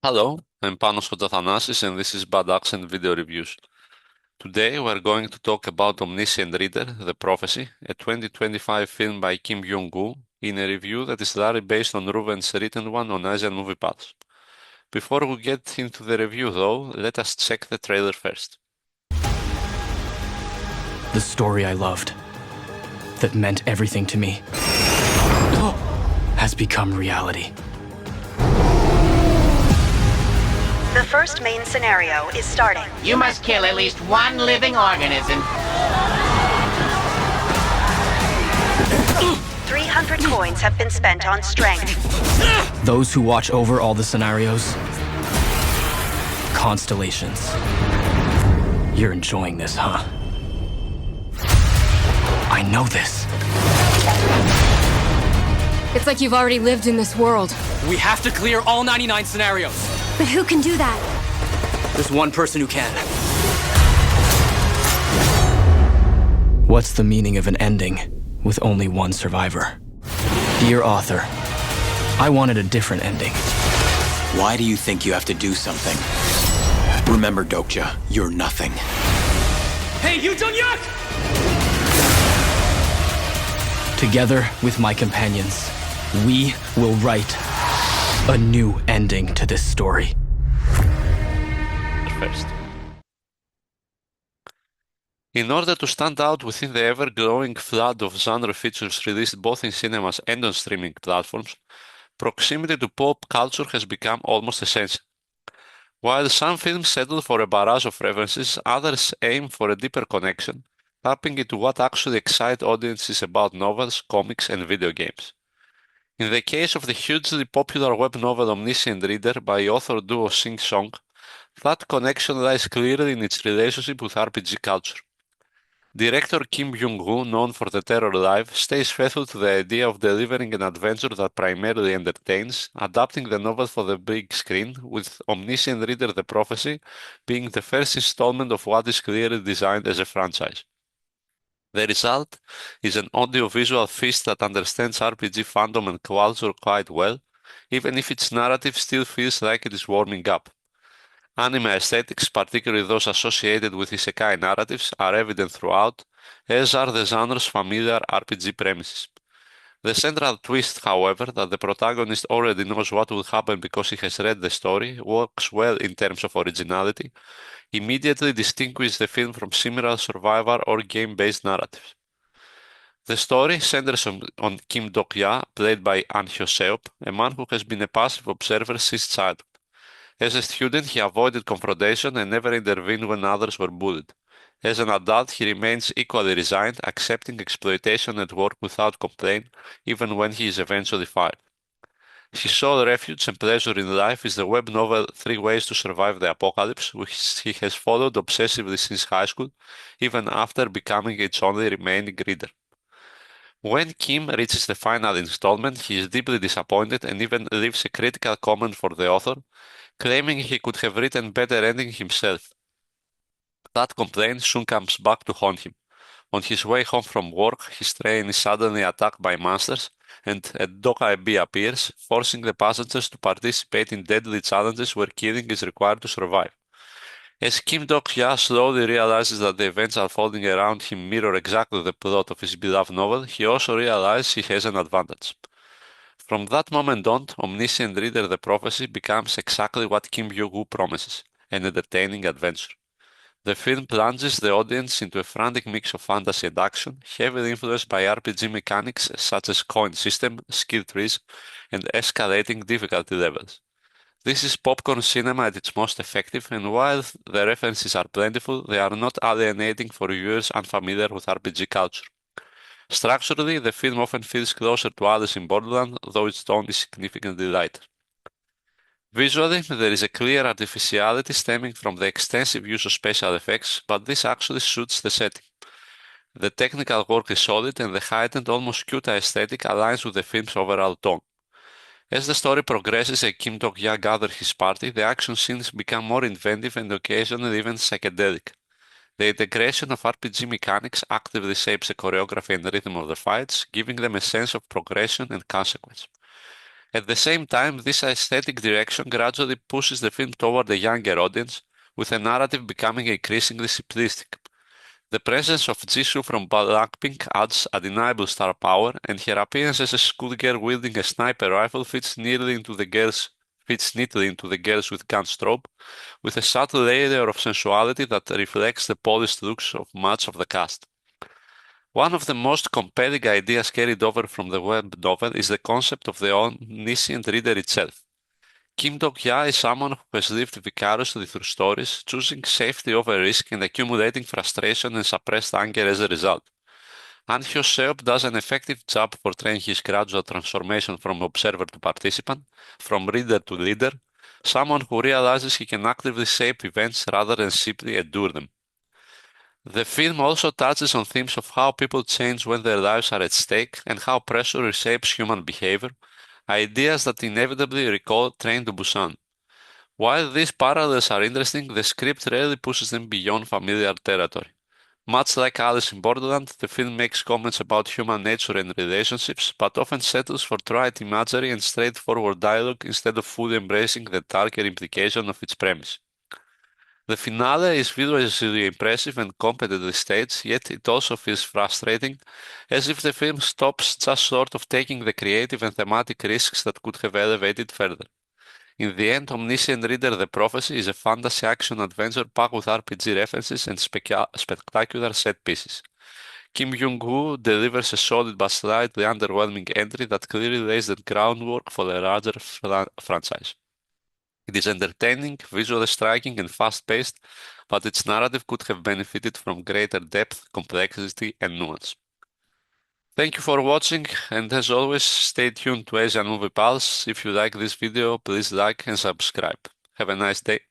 Hello, I'm Panos Fotothanasis and this is Bad Accent Video Reviews. Today we're going to talk about Omniscient Reader, The Prophecy, a 2025 film by Kim Byung-woo, in a review that is largely based on Ruven's written one on Asian Movie Paths. Before we get into the review though, let us check the trailer first. The story I loved, that meant everything to me, has become reality. The first main scenario is starting. You must kill at least one living organism. 300 coins have been spent on strength. Those who watch over all the scenarios, constellations. You're enjoying this, huh? I know this. It's like you've already lived in this world. We have to clear all 99 scenarios. But who can do that? There's one person who can. What's the meaning of an ending with only one survivor? Dear author, I wanted a different ending. Why do you think you have to do something? Remember, Dokja, you're nothing. Hey, Yu Jung-yuk! Together with my companions, we will write a new ending to this story. First. In order to stand out within the ever-growing flood of genre features released both in cinemas and on streaming platforms, proximity to pop culture has become almost essential. While some films settle for a barrage of references, others aim for a deeper connection, tapping into what actually excites audiences about novels, comics, and video games. In the case of the hugely popular web novel Omniscient Reader by author duo Sing Shong, that connection lies clearly in its relationship with RPG culture. Director Kim Byung-woo, known for The Terror Live, stays faithful to the idea of delivering an adventure that primarily entertains, adapting the novel for the big screen, with Omniscient Reader The Prophecy being the first installment of what is clearly designed as a franchise. The result is an audiovisual feast that understands RPG fandom and culture quite well, even if its narrative still feels like it is warming up. Anime aesthetics, particularly those associated with isekai narratives, are evident throughout, as are the genre's familiar RPG premises. The central twist, however, that the protagonist already knows what will happen because he has read the story, works well in terms of originality, immediately distinguishes the film from similar survivor or game-based narratives. The story centers on Kim Dok-ya, played by Ahn Hyo-seop, a man who has been a passive observer since childhood. As a student, he avoided confrontation and never intervened when others were bullied. As an adult, he remains equally resigned, accepting exploitation at work without complaint, even when he is eventually fired. His sole refuge and pleasure in life is the web novel 3 Ways to Survive the Apocalypse, which he has followed obsessively since high school, even after becoming its only remaining reader. When Kim reaches the final installment, he is deeply disappointed and even leaves a critical comment for the author, claiming he could have written better ending himself. That complaint soon comes back to haunt him. On his way home from work, his train is suddenly attacked by monsters, and a Dokai appears, forcing the passengers to participate in deadly challenges where killing is required to survive. As Kim Dok-ya slowly realizes that the events unfolding around him mirror exactly the plot of his beloved novel, he also realizes he has an advantage. From that moment on, Omniscient Reader The Prophecy becomes exactly what Kim Byung-woo promises, an entertaining adventure. The film plunges the audience into a frantic mix of fantasy and action, heavily influenced by RPG mechanics such as coin system, skill trees, and escalating difficulty levels. This is popcorn cinema at its most effective, and while the references are plentiful, they are not alienating for viewers unfamiliar with RPG culture. Structurally, the film often feels closer to Alice in Borderland, though its tone is significantly lighter. Visually, there is a clear artificiality stemming from the extensive use of special effects, but this actually suits the setting. The technical work is solid, and the heightened, almost cute aesthetic aligns with the film's overall tone. As the story progresses and Kim Dok-ya gathers his party, the action scenes become more inventive and occasionally even psychedelic. The integration of RPG mechanics actively shapes the choreography and rhythm of the fights, giving them a sense of progression and consequence. At the same time, this aesthetic direction gradually pushes the film toward a younger audience, with the narrative becoming increasingly simplistic. The presence of Ji-soo from BLACKPINK adds undeniable star power, and her appearance as a schoolgirl wielding a sniper rifle fits neatly into the girls with guns trope, with a subtle layer of sensuality that reflects the polished looks of much of the cast. One of the most compelling ideas carried over from the web novel is the concept of the Omniscient Reader itself. Kim Dok-ya is someone who has lived vicariously through stories, choosing safety over risk and accumulating frustration and suppressed anger as a result. Ahn Hyo-seop does an effective job portraying his gradual transformation from observer to participant, from reader to leader, someone who realizes he can actively shape events rather than simply endure them. The film also touches on themes of how people change when their lives are at stake and how pressure reshapes human behavior, ideas that inevitably recall Train to Busan. While these parallels are interesting, the script rarely pushes them beyond familiar territory. Much like Alice in Borderland, the film makes comments about human nature and relationships, but often settles for trite imagery and straightforward dialogue instead of fully embracing the darker implication of its premise. The finale is visually impressive and competently staged, yet it also feels frustrating, as if the film stops just short of taking the creative and thematic risks that could have elevated further. In the end, Omniscient Reader The Prophecy is a fantasy action adventure packed with RPG references and spectacular set pieces. Kim Byung-woo delivers a solid but slightly underwhelming entry that clearly lays the groundwork for a larger franchise. It is entertaining, visually striking, and fast-paced, but its narrative could have benefited from greater depth, complexity, and nuance. Thank you for watching, and as always, stay tuned to Asian Movie Pulse. If you like this video, please like and subscribe. Have a nice day.